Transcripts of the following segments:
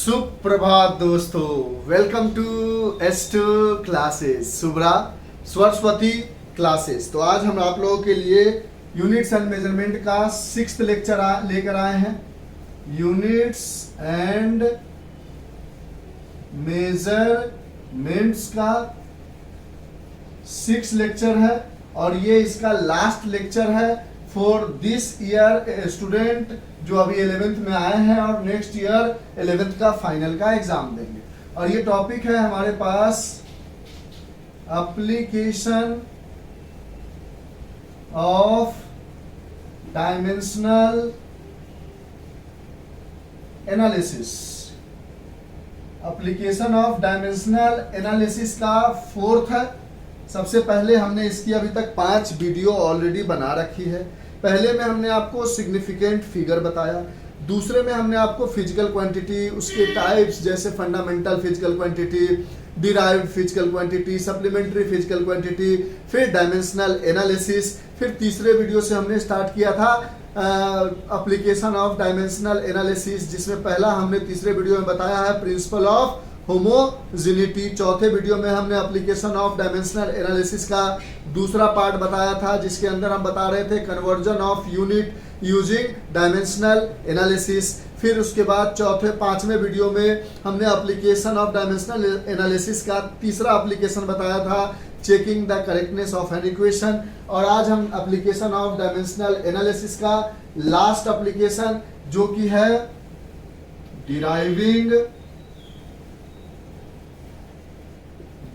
सुप्रभात दोस्तों, welcome to S2 classes, Subra Saraswati classes. तो आज हम आप लोगों के लिए यूनिट्स एंड मेजरमेंट का 6th लेक्चर लेकर आए हैं। यूनिट्स एंड मेजरमेंट्स का 6 लेक्चर है और ये इसका लास्ट लेक्चर है फॉर दिस ईयर। स्टूडेंट जो अभी 11th में आए हैं और नेक्स्ट ईयर 11th का फाइनल का एग्जाम देंगे। और ये टॉपिक है हमारे पास application of dimensional analysis. Application of dimensional analysis का 4th है। सबसे पहले हमने इसकी अभी तक 5 वीडियो ऑलरेडी बना रखी है। पहले में हमने आपको सिग्निफिकेंट फिगर बताया, दूसरे में हमने आपको फिजिकल क्वांटिटी, उसके टाइप्स जैसे fundamental physical quantity, derived physical quantity, supplementary physical quantity, फिर डायमेंशनल एनालिसिस। फिर तीसरे वीडियो से हमने स्टार्ट किया था एप्लीकेशन ऑफ डायमेंशनल एनालिसिस, जिसमें पहला हमने तीसरे वीडियो में बताया है प्रिंसिपल ऑफ होमोजेनिटी। चौथे वीडियो में हमने एप्लीकेशन ऑफ डायमेंशनल एनालिसिस का दूसरा पार्ट बताया था, जिसके अंदर हम बता रहे थे conversion of unit using dimensional analysis. फिर उसके बाद पांचवें वीडियो में हमने एप्लीकेशन ऑफ डायमेंशनल एनालिसिस का तीसरा एप्लीकेशन बताया था, checking the correctness of an equation. और आज हम एप्लीकेशन ऑफ डायमेंशनल एनालिसिस का लास्ट एप्लीकेशन जो कि है deriving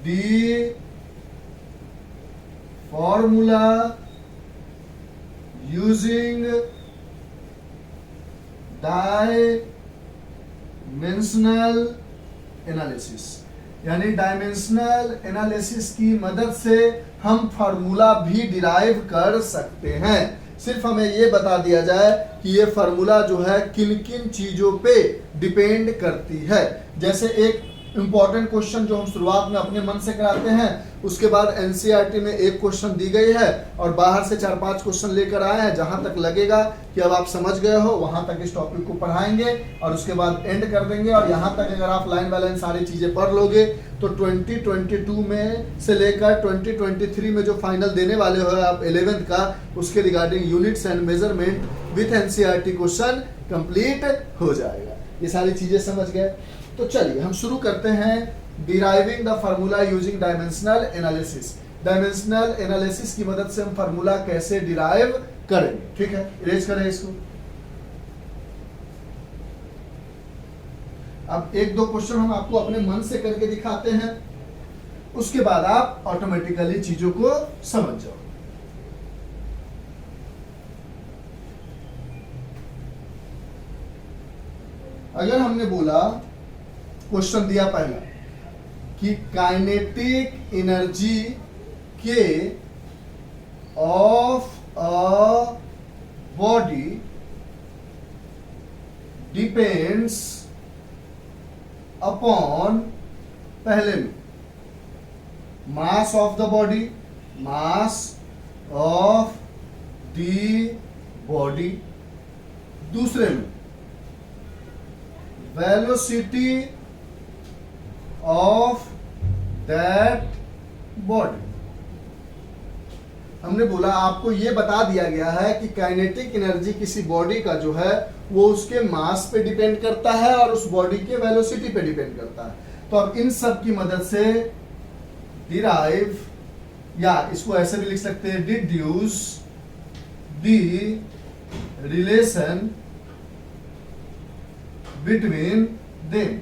the formula using dimensional analysis। यानी डायमेंशनल एनालिसिस की मदद से हम फार्मूला भी डिराइव कर सकते हैं। सिर्फ हमें ये बता दिया जाए कि ये फार्मूला जो है किन किन चीजों पे डिपेंड करती है। जैसे एक इंपॉर्टेंट क्वेश्चन जो हम शुरुआत में अपने मन से कराते हैं, उसके बाद एनसीईआरटी में एक क्वेश्चन दी गई है और बाहर से 4-5 क्वेश्चन लेकर आए हैं। जहां तक लगेगा कि अब आप समझ गए हो वहां तक इस टॉपिक को पढ़ाएंगे और उसके बाद एंड कर देंगे। और यहां तक अगर आप लाइन बाय लाइन सारी चीजें पढ़ लोगे तो 2022 में से लेकर 2023 में जो फाइनल देने वाले हो आप 11th का, उसके regarding units and measurement with NCERT question complete हो जाएगा। ये सारी चीजें समझ गए। तो चलिए हम शुरू करते हैं deriving the formula using dimensional analysis. Dimensional analysis की मदद से हम फार्मूला कैसे डिराइव करेंगे। ठीक है, इरेज करें इसको। अब 1-2 क्वेश्चन हम आपको अपने मन से करके दिखाते हैं, उसके बाद आप ऑटोमेटिकली चीजों को समझ जाओ। अगर हमने बोला, क्वेश्चन दिया पहला कि काइनेटिक एनर्जी के of a body depends upon, पहले में मास of the body, mass of the body, दूसरे में वेलोसिटी ऑफ दैट बॉडी। हमने बोला आपको यह बता दिया गया है कि काइनेटिक एनर्जी किसी बॉडी का जो है वो उसके मास पे डिपेंड करता है और उस बॉडी के वेलोसिटी पे डिपेंड करता है। तो अब इन सब की मदद से डिराइव, या इसको ऐसे भी लिख सकते हैं deduce the relation between them.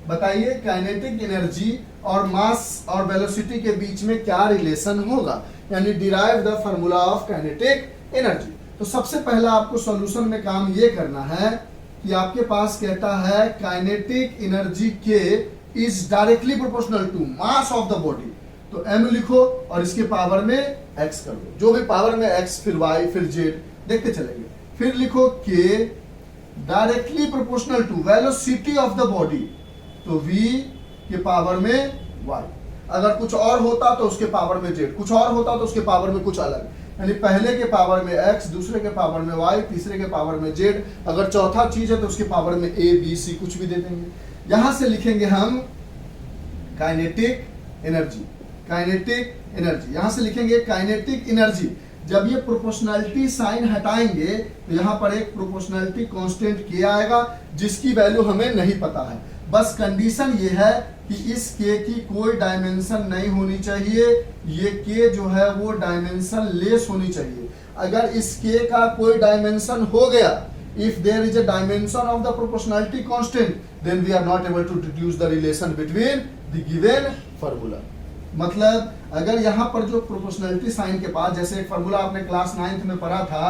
बताइए काइनेटिक एनर्जी और मास और वेलोसिटी के बीच में क्या रिलेशन होगा, यानी derive the formula of kinetic energy. तो सबसे पहला आपको सॉल्यूशन में काम ये करना है कि आपके पास कहता है kinetic energy K is directly proportional to mass of the body. तो m लिखो और इसके पावर में x कर दो, जो भी पावर में x फिर y फिर z देखते चलेंगे। फिर लिखो k directly proportional to velocity of the body, तो v के पावर में y। अगर कुछ और होता तो उसके पावर में z, कुछ और होता तो उसके पावर में कुछ अलग। यानी पहले के पावर में x, दूसरे के पावर में y, तीसरे के पावर में z, अगर चौथा चीज है तो उसके पावर में a b c कुछ भी दे देंगे। यहां से लिखेंगे हम काइनेटिक एनर्जी, काइनेटिक एनर्जी यहां से लिखेंगे काइनेटिक एनर्जी। जब ये प्रोपोर्शनैलिटी साइन हटाएंगे तो यहां पर एक प्रोपोर्शनैलिटी कांस्टेंट के आएगा जिसकी वैल्यू हमें नहीं पता है। बस कंडीशन ये है कि इस के की कोई डायमेंशन नहीं होनी चाहिए, ये के जो है वो डायमेंशन लेस होनी चाहिए। अगर इस के का कोई डायमेंशन हो गया, if there is a dimension of the proportionality constant, then we are not able to deduce the relation between the given formula। मतलब अगर यहाँ पर जो प्रोपोर्शनैलिटी साइन के पास, जैसे एक फार्मूला आपने क्लास 9th में पढ़ा था,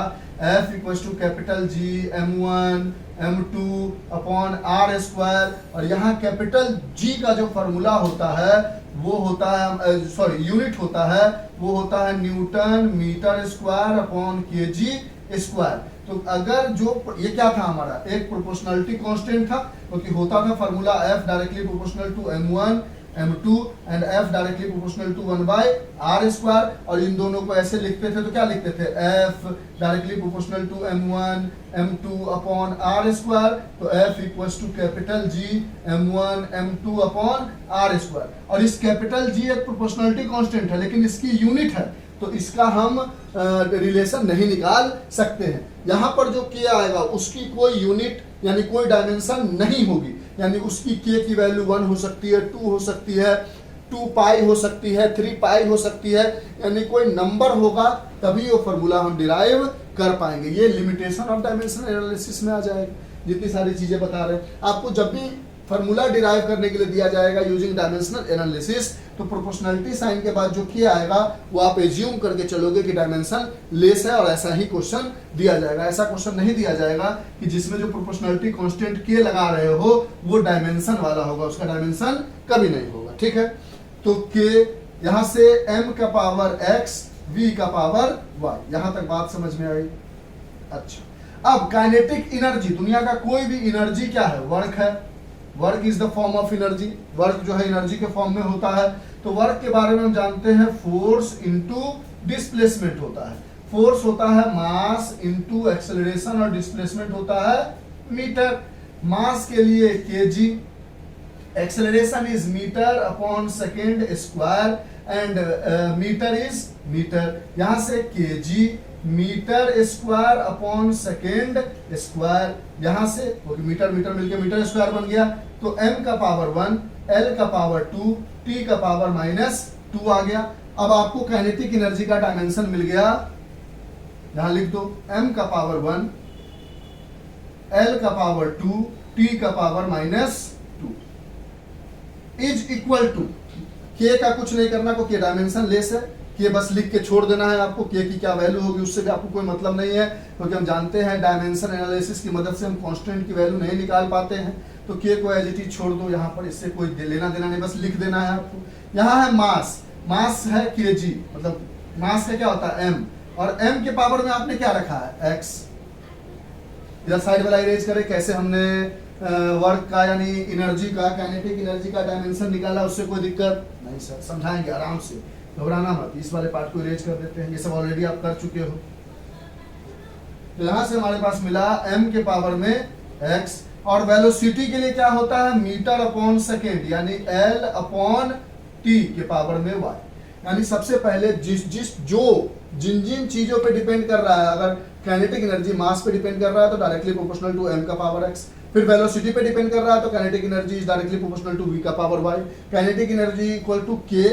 F equal to capital G M1 M2 upon R square, और यहाँ कैपिटल G का जो फार्मूला होता है वो होता है, सॉरी यूनिट होता है, वो होता है newton metre square upon KG square. तो अगर जो ये क्या था हमारा एक प्रोपोर्शनैलिटी कांस्टेंट था, क्योंकि होता था formula F directly proportional to M1 M2 and F directly proportional to 1 by R square, और इन दोनों को ऐसे लिखते थे तो क्या लिखते थे F directly proportional to M1 M2 upon R square, तो F equals to capital G M1 M2 upon R square. और इस कैपिटल G एक प्रोपोर्शनैलिटी कांस्टेंट है लेकिन इसकी यूनिट है, तो इसका हम रिलेशन नहीं निकाल सकते हैं। यहाँ पर जो के आएगा उसकी कोई यूनिट यानी कोई डायमेंशन नहीं होगी, यानी उसकी के की वैल्यू 1 हो सकती है, 2 हो सकती है, 2 पाई हो सकती है, 3 पाई हो सकती है, यानी कोई नंबर होगा तभी वो फॉर्मूला हम डिराइव कर पाएंगे। ये लिमिटेशन ऑफ डायमेंशन एनालिसिस में आ जाएगा। जितनी सारी चीजें बता रहे हैं आपको, जब भी फॉर्मूला डिराइव करने के लिए दिया जाएगा यूजिंग डायमेंशनल एनालिसिस, तो प्रोपोर्शनैलिटी साइन के बाद जो किया आएगा वो आप एज्यूम करके चलोगे कि डायमेंशन लेस है और ऐसा ही क्वेश्चन दिया जाएगा। ऐसा क्वेश्चन नहीं दिया जाएगा कि जिसमें जो प्रोपोर्शनैलिटी कांस्टेंट के लगा रहे हो वो डायमेंशन वाला होगा, उसका डायमेंशन कभी नहीं होगा। ठीक है, तो के यहां से m का पावर x v का पावर y, यहां तक बात समझ में आई। अच्छा, अब काइनेटिक एनर्जी, दुनिया का कोई भी एनर्जी क्या है, वर्क है। Work is the form of energy, work जो है एनर्जी के फॉर्म में होता है। तो वर्क के बारे में हम जानते हैं फोर्स इनटू डिस्प्लेसमेंट होता है। फोर्स होता है मास इनटू एक्सेलरेशन और डिस्प्लेसमेंट होता है मीटर। मास के लिए KG, acceleration is metre upon second square and metre is metre. यहां से KG metre square upon second square, यहां से मीटर मीटर मिलके मीटर स्क्वायर बन गया। तो m का पावर 1, l का पावर 2, t का पावर -2 आ गया। अब आपको काइनेटिक एनर्जी का डायमेंशन मिल गया, यहां लिख दो m का पावर 1, l का पावर 2, t का power -2 is equal to k का कुछ नहीं करना, को k डायमेंशन लेस है, के बस लिख के छोड़ देना है आपको। के की क्या वैल्यू होगी उससे भी आपको कोई मतलब नहीं है, क्योंकि हम जानते हैं डायमेंशन एनालिसिस की मदद से हम कांस्टेंट की वैल्यू नहीं निकाल पाते हैं। तो के को एज इट इज छोड़ दो, यहाँ पर इससे कोई लेना देना नहीं, बस लिख देना है आपको। यहाँ है मास, मास है केजी, मतलब मास का क्या होता है m, और m के पावर में आपने क्या रखा है x। इधर साइड वाला इरेज करें, कैसे हमने वर्क का यानी एनर्जी का, काइनेटिक एनर्जी का डायमेंशन निकाला, उससे कोई दिक्कत नहीं सर, समझाएंगे आराम से, घबराना मत। इस वाले पार्ट को इरेज कर देते हैं, ये सब ऑलरेडी आप कर चुके हो। तो यहां से हमारे पास मिला m के पावर में x, और वेलोसिटी के लिए क्या होता है मीटर अपॉन सेकेंड, यानी l अपॉन t के पावर में y। यानी सबसे पहले जिन जिन चीजों पे डिपेंड कर रहा है, अगर काइनेटिक एनर्जी मास पे डिपेंड कर रहा है तो डायरेक्टली प्रोपोर्शनल टू m का पावर x, फिर वेलोसिटी पे डिपेंड कर रहा है तो kinetic energy is directly proportional to v का power y, kinetic energy equal to k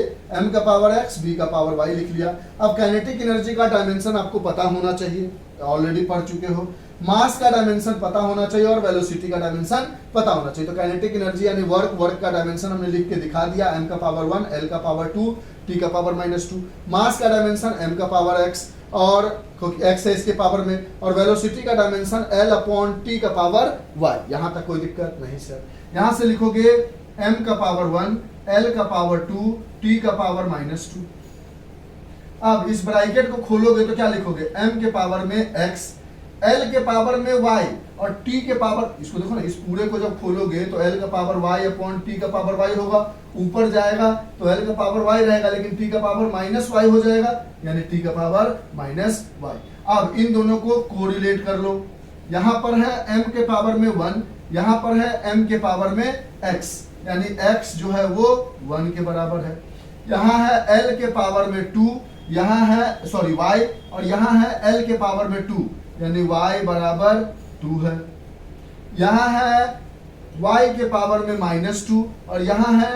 m का पावर x v का पावर y लिख लिया। अब काइनेटिक एनर्जी का डायमेंशन आपको पता होना चाहिए, ऑलरेडी पढ़ चुके हो। मास का डायमेंशन पता होना चाहिए और वेलोसिटी का डायमेंशन पता होना चाहिए। तो काइनेटिक एनर्जी यानी वर्क का डायमेंशन हमने लिख के दिखा दिया, m का पावर 1, l का पावर 2, t का पावर -2। मास का डायमेंशन m का पावर x और x है इसके पावर में, और वेलोसिटी का डायमेंशन l अपॉन t का पावर y। यहां तक कोई दिक्कत नहीं सर। यहां से लिखोगे m का पावर 1, l का पावर 2, t का पावर -2। अब इस ब्रैकेट को खोलोगे तो क्या लिखोगे, m के पावर में x, l के पावर में y और t के पावर, इसको देखो ना, इस पूरे को जब खोलोगे तो l का पावर y अपॉन t का पावर y होगा, ऊपर जाएगा तो l का पावर y रहेगा लेकिन t का पावर -y हो जाएगा, यानी t का पावर -y। अब इन दोनों को कोरिलेट कर लो, यहां पर है m के पावर में 1, यहाँ पर है m के पावर में x, यानी x जो है वो 1 के बराबर है। यहाँ है l के पावर में 2, यहाँ है सॉरी y, और यहाँ है l के पावर में 2, यानी y बराबर 2 है। यहाँ है y के पावर में -2, और यहाँ है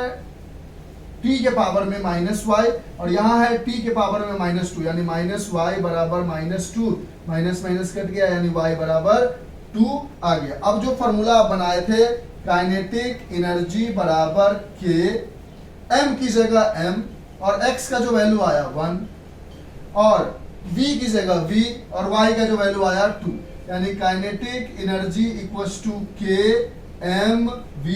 t के पावर में -y, और यहाँ है t के पावर में -2, यानी -y बराबर -2, माइनस माइनस कट गया, यानी y बराबर 2 आ गया। अब जो फॉर्मूला बनाए थे, काइनेटिक एनर्जी बराबर k, m की जगह m, और x का जो वैल्यू आया 1, और v की जगह v, और y का जो वैल्यू आया 2, यानी kinetic energy equals to k m v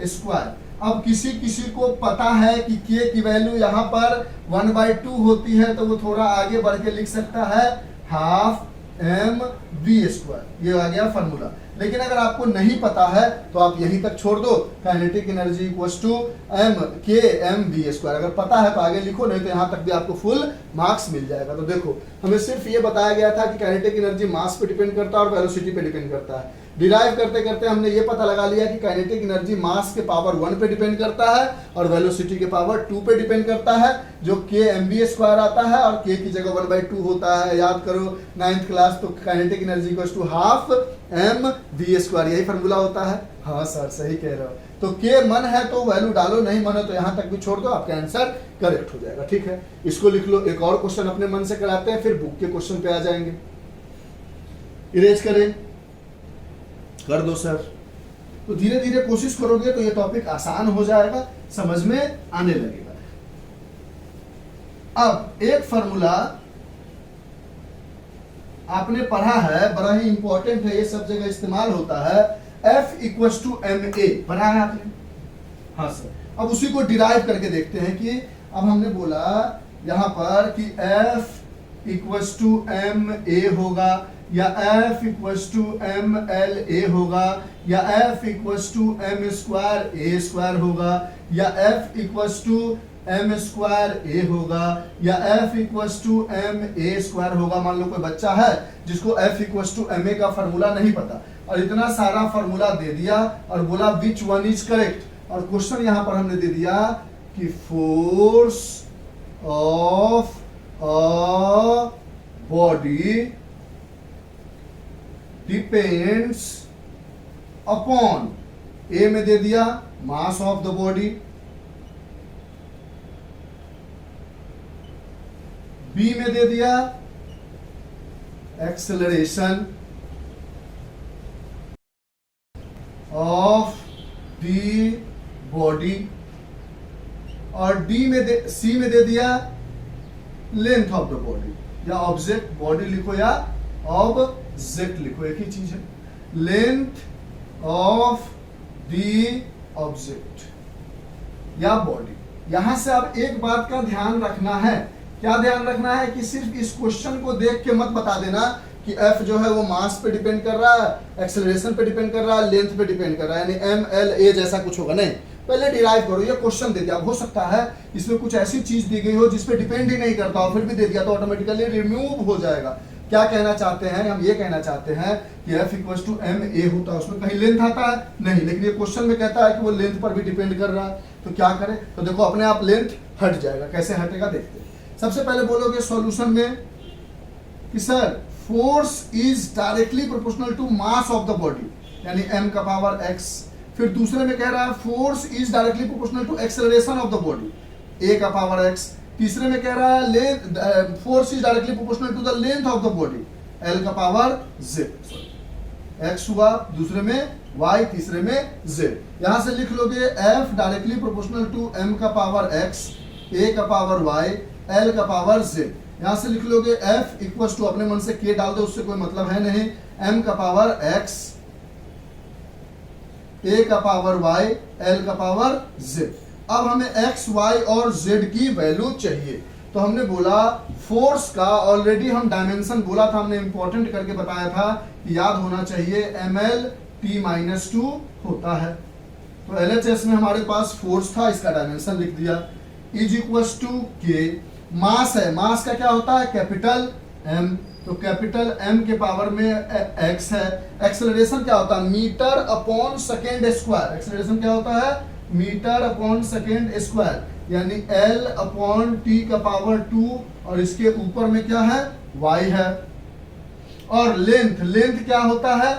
square. अब किसी किसी को पता है कि k की वैल्यू यहाँ पर 1/2 होती है, तो वो थोड़ा आगे बढ़ के लिख सकता है हाफ m v स्क्वायर। ये आ गया फॉर्मूला। लेकिन अगर आपको नहीं पता है तो आप यहीं तक छोड़ दो, kinetic energy equals to m k m v square. अगर पता है तो आगे लिखो, नहीं तो यहाँ तक भी आपको फुल मार्क्स मिल जाएगा। तो देखो, हमें सिर्फ ये बताया गया था कि काइनेटिक एनर्जी मास पे डिपेंड करता है और वेलोसिटी पे डिपेंड करता है। डिराइव करते करते हमने ये पता लगा लिया कि काइनेटिक एनर्जी मास के पावर 1 पे डिपेंड करता है और वेलोसिटी के पावर 2 पे डिपेंड करता है, जो k mv स्क्वायर आता है, और k की जगह 1/2 होता है। याद करो 9th क्लास, तो kinetic energy equals to half m v square, यही फॉर्मूला होता है। हाँ सर, सही कह रहे हो। तो k मन है तो वैल्यू डालो, नहीं मन है तो यहाँ तक भी छोड़ दो, आपका आंसर करेक्ट हो जाएगा। ठीक है, इसको लिख लो। एक और क्वेश्चन अपने मन से कराते हैं, फिर बुक के क्वेश्चन पे आ जाएंगे। इरेज करें, कर दो सर। तो धीरे धीरे कोशिश करोगे तो ये टॉपिक आसान हो जाएगा, समझ में आने लगेगा। अब एक फॉर्मूला आपने पढ़ा है, बड़ा ही इंपॉर्टेंट है, ये सब जगह इस्तेमाल होता है, F इक्वल्स टू ma, पढ़ा है आपने? हाँ सर। अब उसी को डिराइव करके देखते हैं कि अब हमने बोला यहां पर कि F इक्वल्स टू ma होगा, या F इक्वल्स टू mla होगा, या F equals to m square a square होगा, या F equals to m square a होगा, या F equals to ma square होगा। मान लो कोई बच्चा है जिसको F इक्वल्स टू ma का फॉर्मूला नहीं पता, और इतना सारा फॉर्मूला दे दिया और बोला विच वन इज करेक्ट। और क्वेश्चन यहां पर हमने दे दिया कि force of a body depends upon, A में दे दिया mass of the body, B में दे दिया एक्सेलरेशन ऑफ द बॉडी, और डी में सी में दे दिया लेंथ ऑफ द बॉडी, या ऑब्जेक्ट, बॉडी लिखो या ऑब्जेक्ट लिखो, एक ही चीज है, लेंथ ऑफ द ऑब्जेक्ट या बॉडी। यहां से अब एक बात का ध्यान रखना है, क्या ध्यान रखना है कि सिर्फ इस क्वेश्चन को देख के मत बता देना कि F जो है वो मास पे डिपेंड कर रहा है, एक्सेलरेशन पे डिपेंड कर रहा है, लेंथ पे डिपेंड कर रहा है, यानी MLA जैसा कुछ होगा। नहीं, पहले डिराइव करो। ये क्वेश्चन दे दिया, हो सकता है इसमें कुछ ऐसी चीज दी गई हो जिसपे डिपेंड ही नहीं करता हो, फिर भी दे दिया तो ऑटोमेटिकली रिमूव हो जाएगा। क्या कहना चाहते हैं हम? ये कहना चाहते हैं कि F इक्वल्स टू ma होता है, उसमें कहीं लेंथ आता है नहीं, लेकिन ये क्वेश्चन में कहता है कि वो लेंथ पर भी डिपेंड कर रहा है, तो क्या करें? तो देखो अपने आप लेंथ हट जाएगा। कैसे हटेगा देखते हैं। सबसे पहले बोलोगे सॉल्यूशन में कि sir force is directly proportional to mass of the body, यानी m का पावर x। फिर दूसरे में कह रहा है force is directly proportional to acceleration of the body, a का पावर x। तीसरे में कह रहा है length, force is directly proportional to the length of the body, l का पावर z। x हुआ, दूसरे में y, तीसरे में z। यहां से लिख लोगे f directly proportional to m का पावर x, a का पावर y, l का पावर z। यहां से लिख लोगे f इक्वल्स टू, अपने मन से k डाल दो, उससे कोई मतलब है नहीं, m का पावर x, a का पावर y, l का पावर z। अब हमें x, y और z की वैल्यू चाहिए, तो हमने बोला फोर्स का ऑलरेडी हम डायमेंशन बोला था, हमने इंपॉर्टेंट करके बताया था कि याद होना चाहिए ml t-2 होता है। तो LHS में हमारे पास फोर्स था, इसका डायमेंशन लिख दिया, is equals to k। Mass है, मास का क्या होता है? कैपिटल M, तो कैपिटल M के पावर में x है। एक्सेलरेशन क्या होता है? Metre upon second square. Acceleration क्या होता है? मीटर अपॉन सेकेंड स्क्वायर, यानी L अपॉन टी का पावर 2, और इसके ऊपर में क्या है? y है। और लेंथ, लेंथ क्या होता है?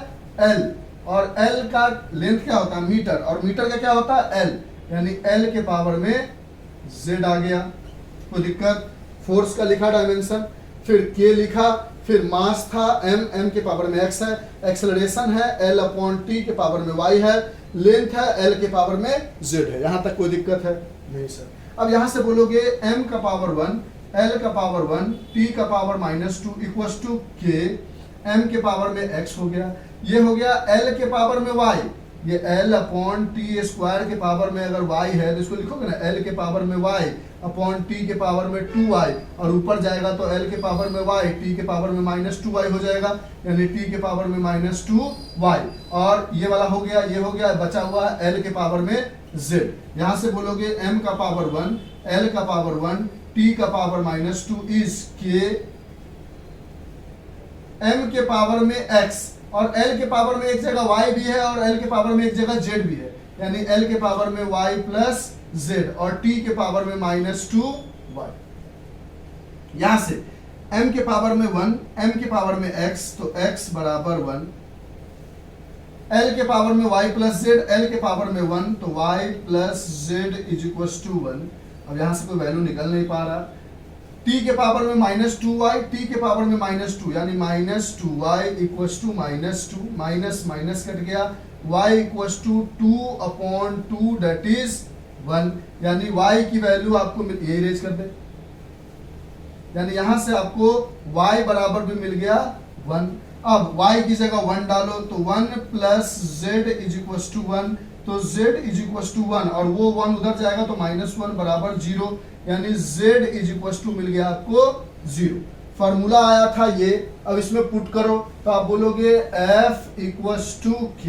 L, और L का लेंथ क्या होता है? मीटर, और मीटर का क्या होता है? L, यानी L के पावर में Z आ गया। कोई दिक्कत? फोर्स का लिखा डायमेंशन, फिर K लिखा, फिर मास था M के पावर में x है, एक्सेलरेशन है L अपॉन टी के पावर में y है, लेंथ है L के पावर में z है। यहां तक कोई दिक्कत है? नहीं सर। अब यहां से बोलोगे m का पावर 1, L का पावर 1, t का power -2 equals to k, m के पावर में x हो गया, ये हो गया L के पावर में y, ये L अपॉन टी स्क्वायर के पावर में अगर y है तो इसको लिखोगे ना L के पावर में y अपॉन टी के पावर में 2y, और ऊपर जाएगा तो L के पावर में y, t के पावर में -2y हो जाएगा, यानी t के पावर में -2y, और ये वाला हो गया, ये हो गया, बचा हुआ है L के पावर में z। यहां से बोलोगे m का पावर 1, L का पावर 1, t का पावर -2 इज k, m के पावर में x, और L के पावर में एक जगह y भी है और L के पावर में एक जगह z भी है, यानी L के पावर में y प्लस z, और t के पावर में -2y। यहां से m के पावर में 1, m के पावर में x, तो x बराबर 1, L के पावर में y प्लस z, L के पावर में 1, तो y plus z is equal to 1। अब यहां से कोई वैल्यू निकल नहीं पा रहा। t के पावर में -2y, t के पावर में -2, यानी -2y equals to -2, minus minus cut गया, y equals to 2 upon 2 that is 1, यानी y की वैल्यू आपको ये इरेज कर दे, यानी यहां से आपको y बराबर भी मिल गया 1। अब y की जगह 1 डालो तो 1 plus z is equals to 1, तो z इज इक्वल्स टू 1, और वो 1 उधर जाएगा तो -1 बराबर 0, यानी z इज इक्वल्स टू मिल गया आपको 0। फार्मूला आया था ये, अब इसमें पुट करो तो आप बोलोगे f equals to k,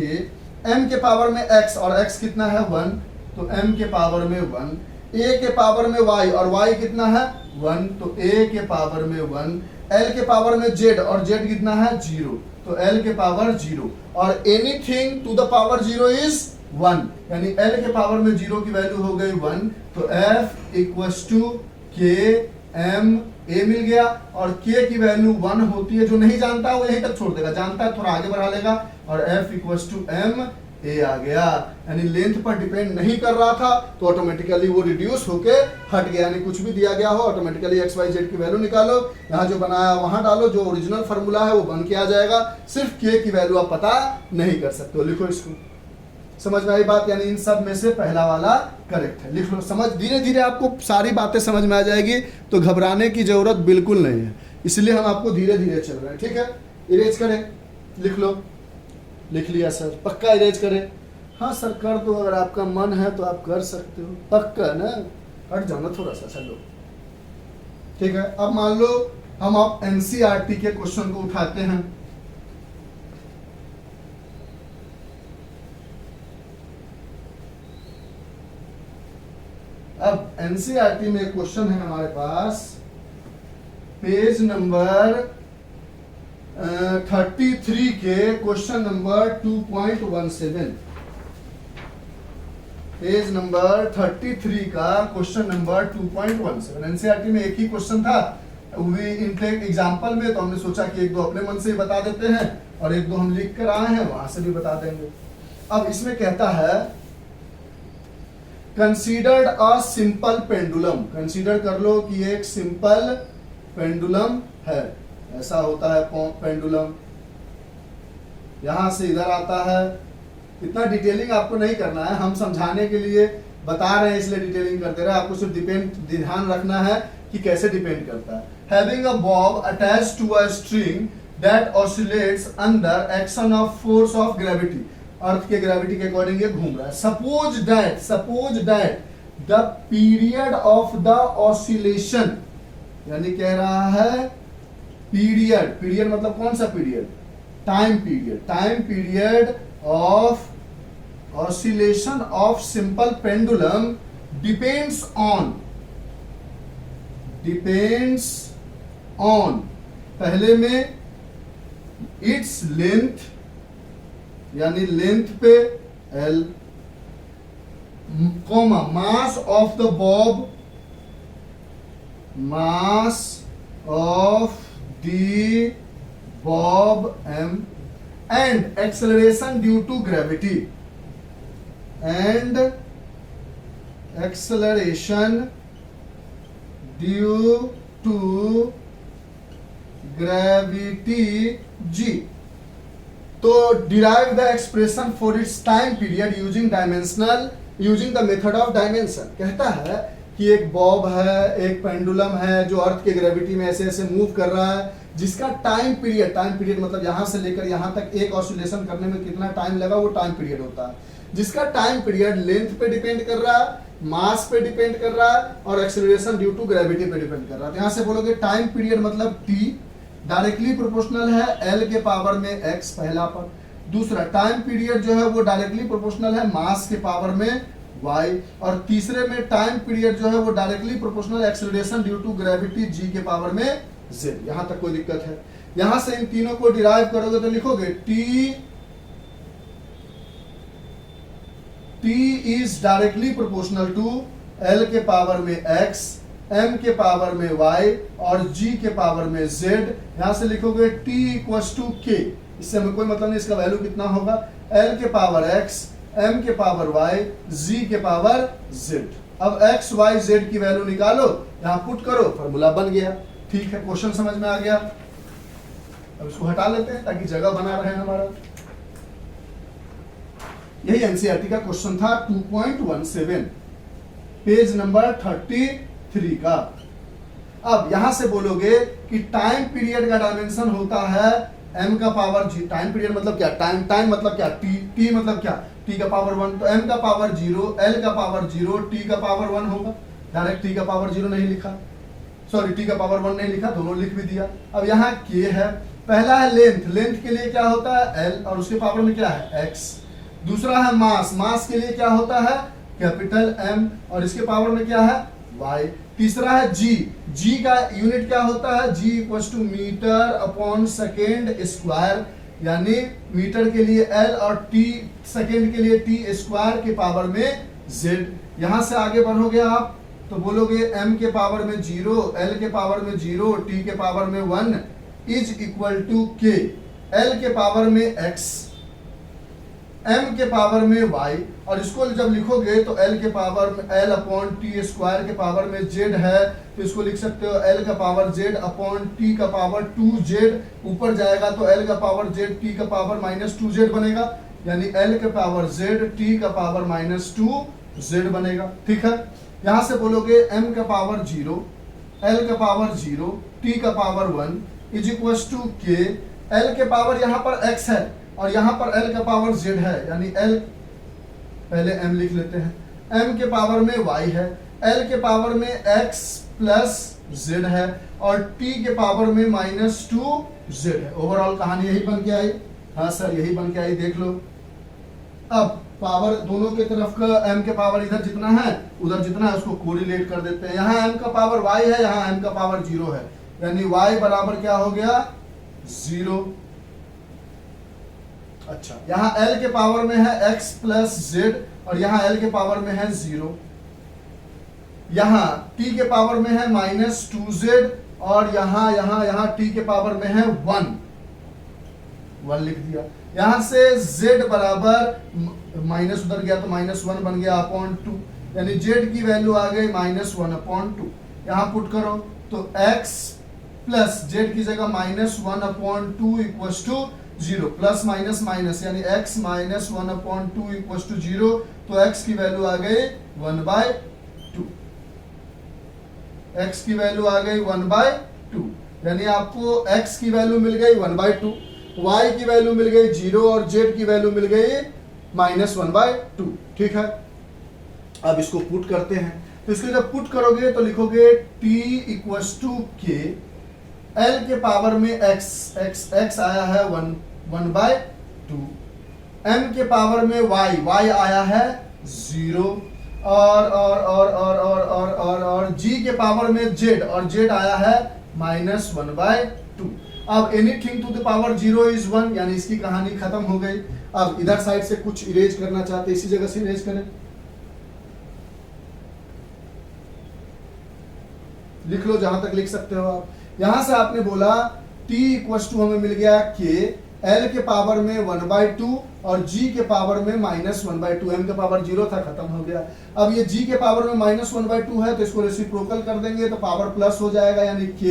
m के पावर में x, और x कितना है 1, तो m के पावर में 1, a के पावर में y, और y कितना है 1, तो a के पावर में 1, l के पावर में z, और z कितना है 0, तो l के पावर 0, और anything to the power 0 is 1, यानी l के पावर में 0 की वैल्यू हो गई 1, तो f equals to k m a मिल गया, और k की वैल्यू 1 होती है, जो नहीं जानता वो यहीं तक छोड़ देगा, जानता है थोड़ा आगे बढ़ा लेगा, और f equals to m a आ गया, यानी लेंथ पर डिपेंड नहीं कर रहा था तो ऑटोमेटिकली वो रिड्यूस होके हट गया, यानी कुछ भी दिया गया हो ऑटोमेटिकली x y z की वैल्यू निकालो, यहाँ जो बनाया वहां डालो, जो ओरिजिनल फार्मूला है वो बन के आ जाएगा, सिर्फ k की वैल्यू आप पता नहीं कर सकते हो। लिखो इसको, समझ में आई बात? यानी इन सब में से पहला वाला करेक्ट है। लिख लो, समझ, धीरे धीरे आपको सारी बातें समझ में आ जाएगी, तो घबराने की जरूरत बिल्कुल नहीं है, इसलिए हम आपको धीरे धीरे चल रहे हैं। ठीक है, इरेज करें, लिख लो। लिख लिया सर, पक्का इरेज करें? हाँ सर कर दो, अगर आपका मन है तो आप कर सकते हो, पक्का ना? हट जाना थोड़ा सा, चलो ठीक है। अब मान लो हम आप एनसीईआरटी के क्वेश्चन को उठाते हैं। अब एनसीईआरटी में क्वेश्चन है हमारे पास, पेज नंबर 33 के क्वेश्चन नंबर 2.17, पेज नंबर 33 का क्वेश्चन नंबर 2.17। एनसीईआरटी में एक ही क्वेश्चन था, वी इंटेक एग्जाम्पल में, तो हमने सोचा कि एक दो अपने मन से ही बता देते हैं और एक दो हम लिख कर आए हैं वहां से भी बता देंगे। अब इसमें कहता है considered a simple pendulum, consider कर लो कि एक सिंपल पेंडुलम है, ऐसा होता है पेंडुलम, यहां से इधर आता है। इतना डिटेलिंग आपको नहीं करना है, हम समझाने के लिए बता रहे हैं इसलिए डिटेलिंग करते रहे, आपको सिर्फ ध्यान रखना है कि कैसे डिपेंड करता है। Having a bob attached to a string that oscillates under action of force of gravity, earth के ग्रेविटी के अकॉर्डिंग ये घूम रहा है। Suppose that the period of the oscillation, यानी कह रहा है पीरियड मतलब कौन सा period? Time period of oscillation of simple pendulum depends on, पहले में इट्स लेंथ यानी लेंथ पे L, comma mass of the bob, mass of the Bob M, and acceleration due to gravity, and acceleration due to gravity G। तो derive the expression for its time period using the method of dimension. कहता है कि एक Bob है, एक pendulum है जो अर्थ के ग्रेविटी में ऐसे ऐसे मूव कर रहा है, जिसका टाइम पीरियड मतलब यहां से लेकर यहां तक एक ऑसिलेशन करने में कितना टाइम लगा, वो टाइम पीरियड होता है, जिसका टाइम पीरियड लेंथ पे डिपेंड कर रहा है, मास पे डिपेंड कर रहा है और एक्सेलरेशन ड्यू टू ग्रेविटी पे डिपेंड कर रहा है। तो यहां से बोलोगे टाइम पीरियड मतलब t डायरेक्टली प्रोपोर्शनल है L के पावर में x पहला पर, दूसरा टाइम पीरियड जो है वो डायरेक्टली प्रोपोर्शनल है मास के पावर में y, और तीसरे में टाइम पीरियड जो है वो directly proportional acceleration due to gravity g के पावर में z। यहां तक कोई दिक्कत है? यहां से इन तीनों को डिराइव करोगे तो लिखोगे t is directly proportional to L के पावर में x, m के पावर में y और g के पावर में z। यहां से लिखोगे t इक्वल्स टू k, इससे हमें कोई मतलब नहीं इसका वैल्यू कितना होगा, L के पावर x, m के पावर y, g के पावर z। अब x y z की वैल्यू निकालो, यहां पुट करो, फॉर्मूला बन गया। ठीक है, क्वेश्चन समझ में आ गया। अब इसको हटा लेते हैं ताकि जगह बना रहे हमारा। यही एनसीईआरटी का क्वेश्चन था 2.17 पेज नंबर 33 का। अब यहां से बोलोगे कि टाइम पीरियड का डायमेंशन होता है m का पावर g। टाइम पीरियड मतलब क्या, टाइम मतलब क्या, t मतलब क्या, t का पावर 1, तो m का पावर 0, l का पावर 0, t का पावर 1 होगा। डायरेक्ट t का पावर 0 नहीं लिखा, सॉरी t का पावर 1 नहीं लिखा, दोनों लिख भी दिया। अब यहाँ k है, पहला है लेंथ के लिए क्या होता है l और उसके पावर में क्या है x। दूसरा है मास के लिए क्या होता है कैपिटल M और इसके पावर में क्या है y। तीसरा है g का यूनिट क्या होता है, g equals to metre upon second square, यानी मीटर के लिए L और t सेकेंड के लिए t स्क्वायर के पावर में z। यहां से आगे बढ़ोगे आप तो बोलोगे m के पावर में 0, l के पावर में 0, t के पावर में 1 is equal to k, l के पावर में x, m के पावर में y, और इसको जब लिखोगे तो l के पावर में l अपॉन टी स्क्वायर के पावर में z है, तो इसको लिख सकते हो l का पावर z अपॉन t का पावर 2z, ऊपर जाएगा तो l का पावर z t का पावर -2z बनेगा, यानी l का पावर z t का पावर -2z बनेगा। ठीक है, यहां से बोलोगे m का पावर 0, l का पावर 0, t का power 1 is equals to k, l के पावर यहाँ पर x है और यहाँ पर l का पावर z है, यानी l पहले m लिख लेते हैं, m के पावर में y है, l के पावर में x प्लस z है और t के पावर में -2z है। ओवरऑल कहानी यही बन के आई। हाँ सर यही बन के आई, देख लो। अब पावर दोनों के तरफ का m के पावर इधर जितना है उधर जितना है उसको कोरिलेट कर देते हैं। यहाँ m का पावर y है, यहाँ m का पावर 0 है, यानी y बराबर क्या हो गया 0। अच्छा, यहाँ L के पावर में है x प्लस z और यहाँ L के पावर में है 0। यहाँ t के पावर में है -2z और यहाँ t के पावर में है 1 लिख दिया। यहाँ से z बराबर माइनस उधर गया तो -1 बन गया अपॉन 2, यानी z की वैल्यू आ गई -1/2। यहाँ पुट करो तो x प्लस z की जगह -1/2 equals to 0, plus minus minus यानी x -1/2 इक्वल्स टू 0, तो x की वैल्यू आ गई 1/2। x की वैल्यू आ गई 1/2, यानी आपको x की वैल्यू मिल गई 1/2, y की वैल्यू मिल गई 0 और z की वैल्यू मिल गई -1/2। ठीक है, अब इसको पुट करते हैं, तो इसको जब पुट करोगे तो लिखोगे t equals to k, l के पावर में x आया है 1/2, m के पावर में y आया है 0 और g के पावर में z और z आया है -1/2। अब anything to the power 0 is 1, यानी इसकी कहानी खत्म हो गई। अब इधर साइड से कुछ इरेज करना चाहते हैं, इसी जगह से इरेज करें, लिख लो जहां तक लिख सकते हो आप। यहां से आपने बोला t इक्वल टू हमें मिल गया k, l के पावर में 1/2 और g के पावर में -1/2, m के पावर 0 था, खत्म हो गया। अब ये g के पावर में -1/2 है तो इसको रेसिप्रोकल कर देंगे तो पावर प्लस हो जाएगा, यानी k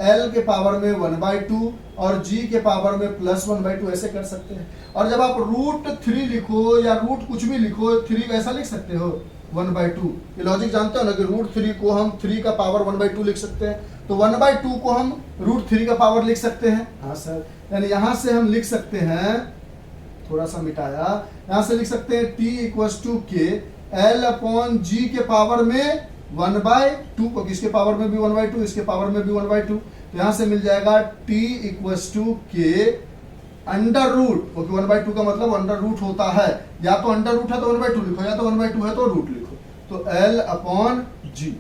l के पावर में 1/2 और g के पावर में +1/2, ऐसे कर सकते हैं। और जब आप √3 लिखो या रूट कुछ भी लिखो, 3 ऐसा लिख सकते हो 1/2, ये लॉजिक जानते हो ना कि √3 को हम 3 का पावर 1/2 लिख सकते हैं, तो 1/2 को हम √3 का पावर लिख सकते हैं। हाँ सर, यानी यहां से हम लिख सकते हैं, थोड़ा सा मिटाया, यहां से लिख सकते हैं t equal to k l/g के पावर में 1/2, क्योंकि इसके पावर में भी 1/2, इसके पावर में भी 1/2, तो यहां से मिल जाएगा t equal to k under root, क्योंकि 1/2 का मतलब अंडर रूट होता है, या तो अंडर रूट है तो 1/2 लिखो, या तो 1/2 है तो रूट लिखो, तो l/g।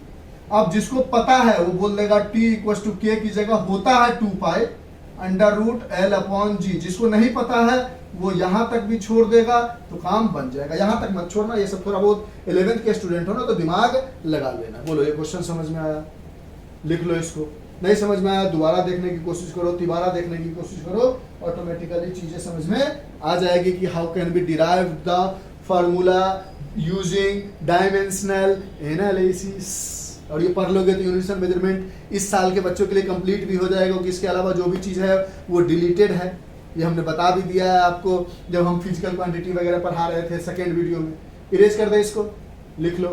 अब जिसको पता है वो बोल देगा t इक्वल टू k की जगह होता है 2π अंडर रूट l/g। जिसको नहीं पता है वो यहां तक भी छोड़ देगा तो काम बन जाएगा। यहां तक मत छोड़ना, ये सब थोड़ा बहुत 11th के स्टूडेंट हो ना तो दिमाग लगा लेना। बोलो ये क्वेश्चन समझ में आया, लिख लो इसको। नहीं समझ में आया दोबारा देखने की कोशिश करो, तिबारा देखने की कोशिश करो, ऑटोमेटिकली चीजें समझ में आ जाएगी कि how can be derive the formula using dimensional analysis. और ये पढ़ लोगे तो यूनिवर्सल मेजरमेंट इस साल के बच्चों के लिए कंप्लीट भी हो जाएगा, क्योंकि इसके अलावा जो भी चीज़ है वो डिलीटेड है, ये हमने बता भी दिया है आपको जब हम फिजिकल क्वांटिटी वगैरह पढ़ा रहे थे सेकेंड वीडियो में। इरेज कर दे इसको, लिख लो।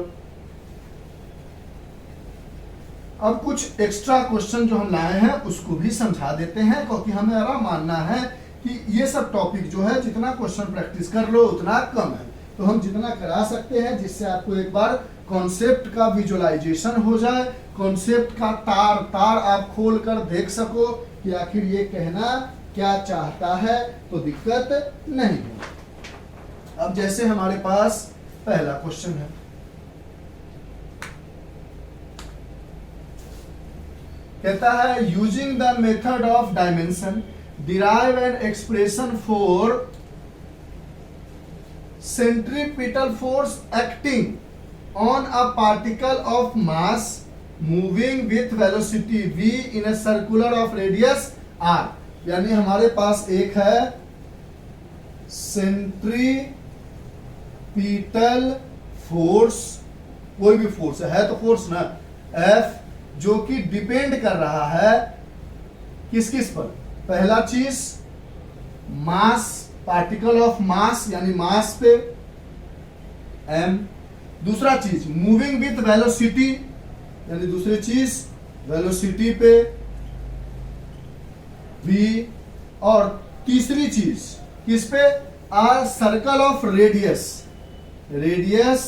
अब कुछ एक्स्ट्रा क्वेश्चन जो हम लाए हैं उसको भी समझा देते हैं, क्योंकि हमारा मानना है कि ये सब टॉपिक जो है जितना क्वेश्चन प्रैक्टिस कर लो उतना कम है, तो हम जितना करा सकते हैं जिससे आपको एक बार कॉन्सेप्ट का विजुअलाइजेशन हो जाए, कॉन्सेप्ट का तार तार आप खोल कर देख सको कि आखिर ये कहना क्या चाहता है, तो दिक्कत नहीं है। अब जैसे हमारे पास पहला क्वेश्चन है, कहता है using the method of dimension derive an expression for centripetal force acting on a particle of mass moving with velocity v in a circular of radius r। यानी हमारे पास एक है सेंट्रीपिटल फोर्स, कोई भी फोर्स है तो फोर्स ना F, जो कि डिपेंड कर रहा है किस किस पर। पहला चीज मास, पार्टिकल ऑफ मास यानी मास पे m, दूसरा चीज मूविंग विथ वेलोसिटी यानी दूसरी चीज वेलोसिटी पे v, और तीसरी चीज किस पे R circle of radius, radius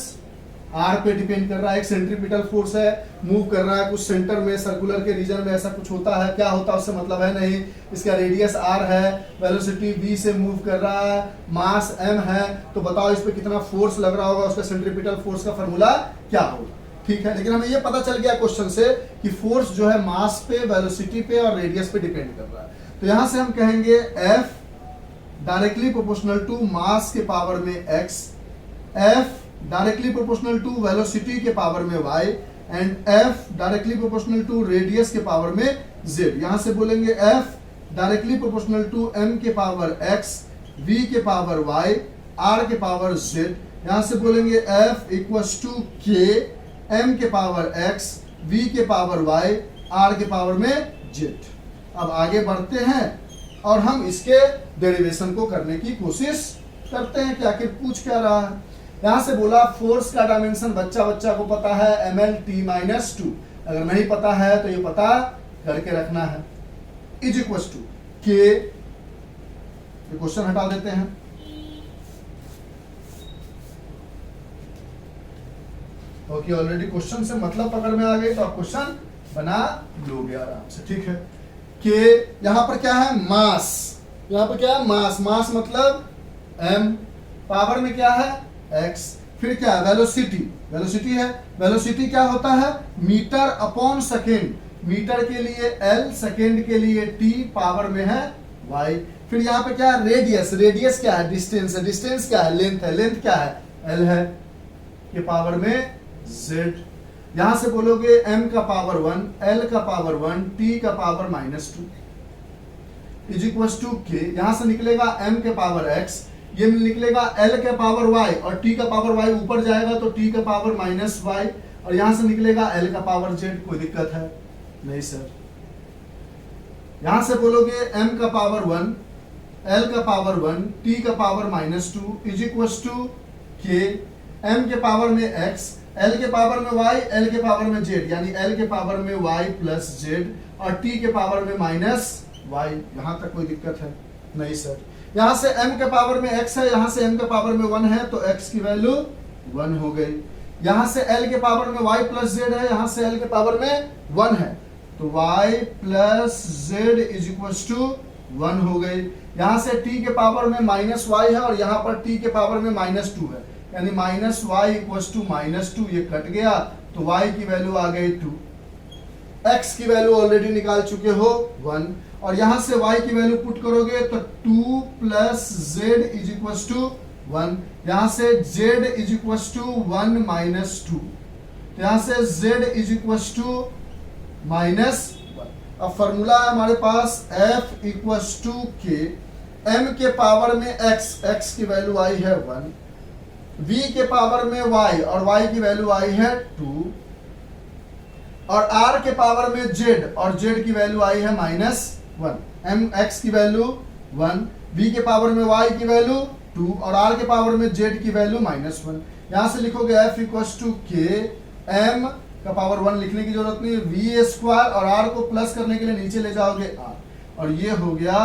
R पे डिपेंड कर रहा है। एक सेंट्रीपिटल फोर्स है, मूव कर रहा है कुछ सेंटर में, सर्कुलर के रीजन में ऐसा कुछ होता है, क्या होता है उससे मतलब है नहीं, इसका रेडियस आर है, वेलोसिटी v से मूव कर रहा है, मास m है, तो बताओ इस पे कितना फोर्स लग रहा होगा, उसका सेंट्रीपिटल फोर्स का फॉर्मूला क्या होगा। ठीक है, लेकिन हमें ये पता चल गया क्वेश्चन से कि फोर्स जो है मास पे, वेलोसिटी पे और रेडियस पे डिपेंड कर रहा है। तो यहां से हम कहेंगे F directly proportional to mass के पावर में x, F directly proportional to velocity के पावर में y, and F directly proportional to radius के पावर में z। यहां से बोलेंगे F directly proportional to m के पावर x, v के पावर y, r के पावर z। यहां से बोलेंगे F equals to k, m के पावर x, v के पावर y, r के पावर में z। अब आगे बढ़ते हैं और हम इसके डेरिवेशन को करने की कोशिश करते हैं कि आखिर पूछ क्या रहा है। यहां से बोला फोर्स का डायमेंशन बच्चा को पता है mL/t-2, अगर नहीं पता है तो ये पता करके रखना है, is equal to k, question हटा देते हैं, ओके ऑलरेडी क्वेश्चन से मतलब पकड़ में आ गई तो आप क्वेश्चन बना लोगे आराम से। ठीक है, के यहां पर क्या है मास, यहां पर क्या है मास, मास मतलब m, पावर में क्या है x, फिर क्या है वेलोसिटी, वेलोसिटी है, वेलोसिटी क्या होता है मीटर अपॉन सेकेंड, मीटर के लिए L, सेकेंड के लिए T, पावर में है Y। फिर यहाँ पे क्या है, रेडियस, रेडियस क्या है, डिस्टेंस है, डिस्टेंस क्या है, लेंथ है, लेंथ क्या है, L है, के पावर में Z। यहां से बोलोगे m का पावर 1, L का पावर 1, T का पावर -2 इज इक्वल टू के। यहां से निकलेगा m के पावर x, ये निकलेगा L के पावर y, और T का पावर y ऊपर जाएगा तो T का पावर -y, और यहां से निकलेगा L का पावर z। कोई दिक्कत है नहीं सर। यहां से बोलोगे m का पावर 1, L का पावर 1, T का पावर -2 इज इक्वल टू के। m के पावर में x, L के पावर में y, L के पावर में z, यानी L के पावर में y प्लस z, और T के पावर में -y। यहां तक कोई दिक्कत है नहीं सर। यहां से m के पावर में x है, यहां से m के पावर में 1 है, तो x की वैल्यू 1 हो गई। यहां से L के पावर में y प्लस z है, यहां से L के पावर में 1 है, तो y plus z is equal to 1 हो गई। यहां से T के पावर में -y है, और यहां पर T के पावर में -2 है, यानी -y इक्वल टू -2, ये कट गया, तो y की वैल्यू आ गई 2। x की वैल्यू ऑलरेडी निकाल चुके हो 1, और यहां से y की वैल्यू पुट करोगे तो 2 plus z is equal to 1, यहां से z इज इक्वल टू 1 -2, तो यहां से z इज इक्वल टू -1। अब फॉर्मूला है हमारे पास f इक्वल टू के, m के पावर में x, x की वैल्यू आई है 1, v के पावर में y, और y की वैल्यू आई है 2, और r के पावर में z, और z की वैल्यू आई है -1। m x की वैल्यू 1, v के पावर में y की वैल्यू 2, और r के पावर में z की वैल्यू -1। यहां से लिखोगे f इक्वल टू के, m का पावर 1 लिखने की जरूरत नहीं, v स्क्वायर, और r को प्लस करने के लिए नीचे ले जाओगे r, और ये हो गया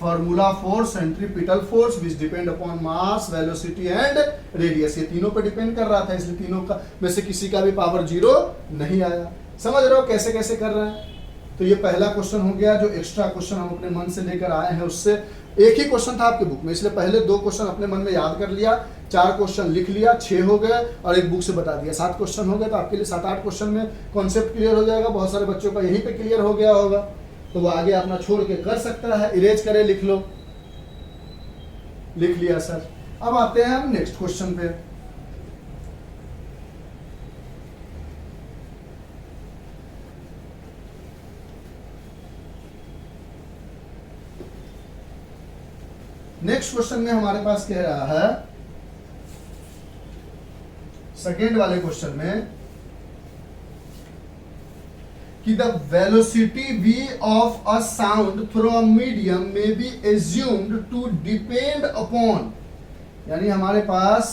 formula for centripetal force which depend upon mass, velocity and radius. ये तीनों पे डिपेंड कर रहा था, इसलिए तीनों का में से किसी का भी पावर 0 नहीं आया। समझ रहे हो कैसे कैसे कर रहे हैं। तो ये पहला क्वेश्चन हो गया, जो एक्स्ट्रा क्वेश्चन हम अपने मन से लेकर आए हैं, उससे एक ही क्वेश्चन था आपके बुक में, इसलिए पहले 2 क्वेश्चन अपने मन में याद कर लिया, 4 क्वेश्चन लिख लिया, 6 हो गए, और एक बुक से बता दिया, 7 क्वेश्चन हो गए। तो आपके लिए 7-8 क्वेश्चन में कॉन्सेप्ट क्लियर हो जाएगा। बहुत सारे बच्चों का यहीं पे क्लियर हो गया होगा, तो वो आगे अपना छोड़ के कर सकता है, इरेज करे, लिख लो। लिख लिया सर। अब आते हैं हम नेक्स्ट क्वेश्चन पे। नेक्स्ट क्वेश्चन में हमारे पास कह रहा है, सेकेंड वाले क्वेश्चन में, कि the velocity v of a sound through a medium may be assumed to depend upon, यानी हमारे पास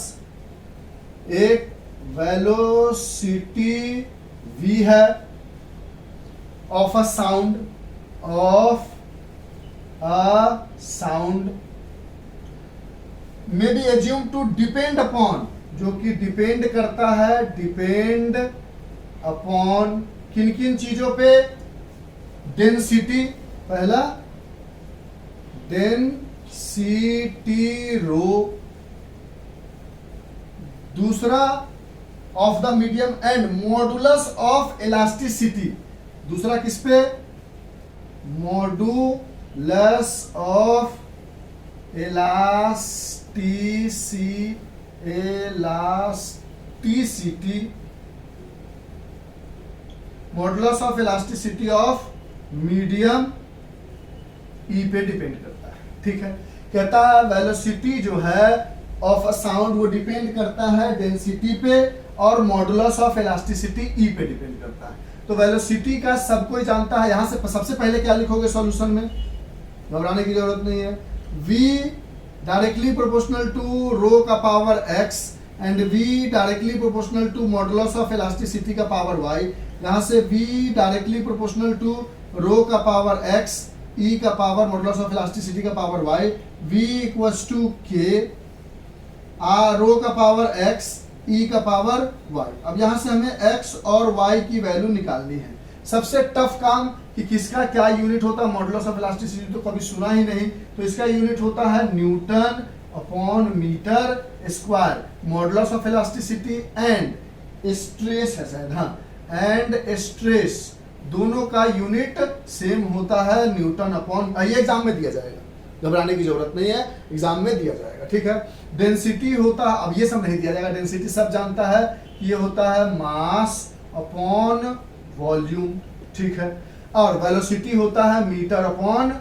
एक वेलोसिटी v है of a sound may be assumed to depend upon, जो कि डिपेंड करता है, डिपेंड अपॉन किन किन चीजों पे, डेंसिटी, पहला डेंसिटी रो, दूसरा of the medium, and modulus of elasticity. दूसरा किस पे, modulus of elasticity, modulus of elasticity of medium E पे डिपेंड करता है। ठीक है, कहता है वेलोसिटी जो है ऑफ अ साउंड वो डिपेंड करता है डेंसिटी पे, और मॉडुलस ऑफ इलास्टिसिटी ई पे डिपेंड करता है। तो वेलोसिटी का सब कोई जानता है। यहां से सबसे पहले क्या लिखोगे सॉल्यूशन में, घबराने की जरूरत नहीं है। v directly proportional to rho का power x, and v directly proportional to modulus of elasticity का पावर y। यहां से v directly proportional to rho का पावर x, e का पावर मॉडुलस ऑफ इलास्टिसिटी का power y, v equals to k, rho का power x, e का power y। अब यहां से हमें x और y की वैल्यू निकालनी है। सबसे टफ काम कि किसका क्या यूनिट होता है, मॉडुलस ऑफ इलास्टिसिटी तो कभी सुना ही नहीं, तो इसका यूनिट होता है newton upon metre square. Modulus of elasticity and stress है शायद, हाँ, एंड स्ट्रेस दोनों का यूनिट सेम होता है न्यूटन अपॉन, ये एग्जाम में दिया जाएगा, घबराने की जरूरत नहीं है, एग्जाम में दिया जाएगा, ठीक है। डेंसिटी होता है, अब ये सब नहीं दिया जाएगा, डेंसिटी सब जानता है कि ये होता है मास अपॉन वॉल्यूम, ठीक है। और वेलोसिटी होता है मीटर अपॉन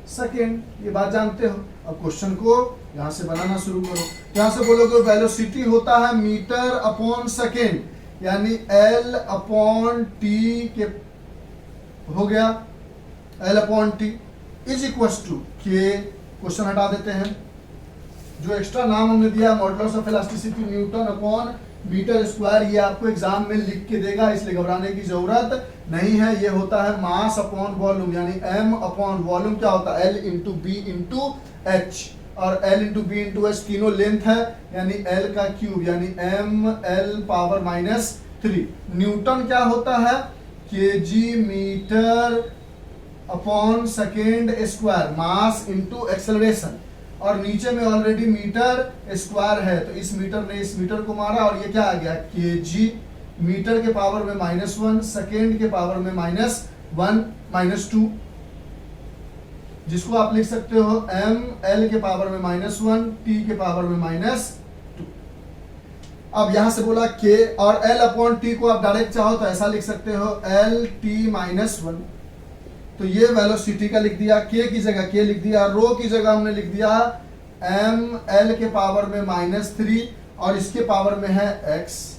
सेकेंड, ये बात जानते हो। अब क्वेश्चन को यहां से बनाना शुरू करो, यहां से बोलोगे वेलोसिटी होता है मीटर अपॉन सेकेंड, यानी L अपॉन टी के हो गया, L upon T is equal to K, question हटा देते हैं, जो एक्स्ट्रा नाम हमने दिया modulus of elasticity newton upon metre square, ये आपको एग्जाम में लिख के देगा, इसलिए घबराने की जरूरत नहीं है। ये होता है मास अपॉन वॉल्यूम, यानी m अपॉन वॉल्यूम क्या होता है, L into B into H, और L into B into H तीनों लेंथ है, यानी L का क्यूब, यानी m L पावर -3। न्यूटन क्या होता है, kg metre upon second square, mass into acceleration, और नीचे में ऑलरेडी मीटर स्क्वायर है, तो इस मीटर ने इस मीटर को मारा, और ये क्या आ गया kg मीटर के पावर में -1, सेकेंड के पावर में -1 -2, जिसको आप लिख सकते हो m L के पावर में -1 t के पावर में -2। अब यहां से बोला k और L अपॉन t को आप डायरेक्ट चाहो तो ऐसा लिख सकते हो L t -1, तो ये वेलोसिटी का लिख दिया, k की जगह k लिख दिया, रो की जगह हमने लिख दिया m L के पावर में -3 और इसके पावर में है x।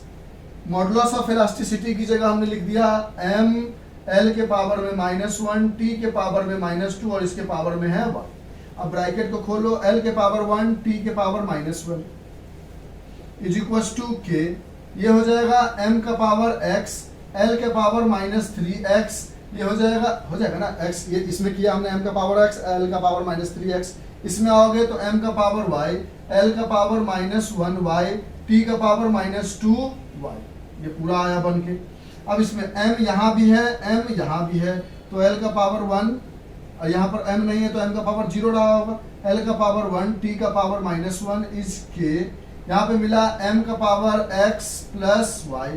मॉडुलस ऑफ इलास्टिसिटी की जगह हमने लिख दिया m L के पावर में -1 t के पावर में -2 और इसके पावर में है 1। अब ब्रैकेट को खोलो, L के पावर 1 t के power -1 is equal to k, ये हो जाएगा m का पावर x, L के पावर -3x, ये हो जाएगा ना x, ये इसमें किया हमने m का पावर x, L का पावर -3x, इसमें आओगे तो m का पावर y, L का पावर -1y, t का पावर -2y, ये पूरा आया बन के। अब इसमें m यहाँ भी है, m यहाँ भी है, तो L का पावर 1, और यहाँ पर m नहीं है तो m का पावर 0 रहा होगा, L का पावर 1, t का पावर -1 इज k, यहाँ पे मिला m का power x plus y,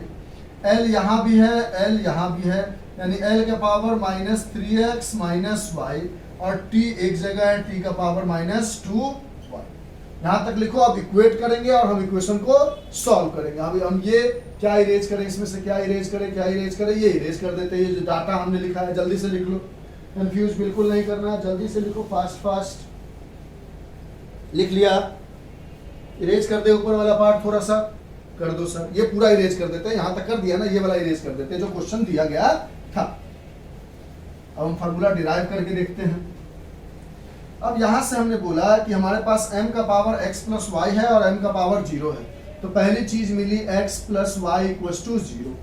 L यहाँ भी है, L यहाँ भी है, यानी L का पावर -3x -y, और t एक जगह है, t का पावर -2y। यहाँ तक लिखो, अब इक्वेट करेंगे और हम इक्वेशन को सॉल्व करेंगे। अभी हम ये क्या इरेज करें, इसमें से क्या इरेज करें, क्या इरेज करें, ये इरेज कर देते हैं। ये जो डाटा हमने लिखा है जल्दी से लिख लो, कंफ्यूज बिल्कुल नहीं करना, जल्दी से लिखो, फास्ट लिख लिया, इरेज कर दे ऊपर वाला पार्ट, थोड़ा सा कर दो सर, ये पूरा इरेज कर देते हैं, यहाँ तक कर दिया ना, ये वाला इरेज कर देते हैं जो क्वेश्चन दिया गया था। अब हम फार्मूला डिराइव करके देखते हैं। अब यहां से हमने बोला कि हमारे पास m का पावर x प्लस वाई है और m का पावर 0 है, तो पहली चीज मिली x plus Y equal to 0।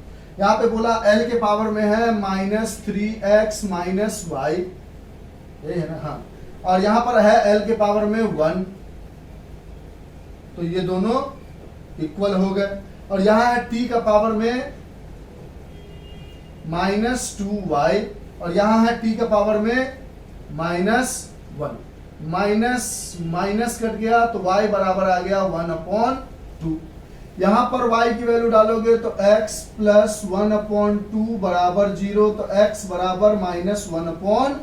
यहाँ पे बोला L के पावर में है -3x -y, यही है ना, हाँ, और यहाँ पर है L के पावर में 1, तो ये दोनों इक्वल हो गए, और यहाँ है t का पावर में -2y, और यहाँ है t का पावर में -1, माइनस कट गया तो y बराबर आ गया 1/2। यहाँ पर y की वैल्यू डालोगे तो x प्लस 1/2 बराबर 0, तो x बराबर -1/2।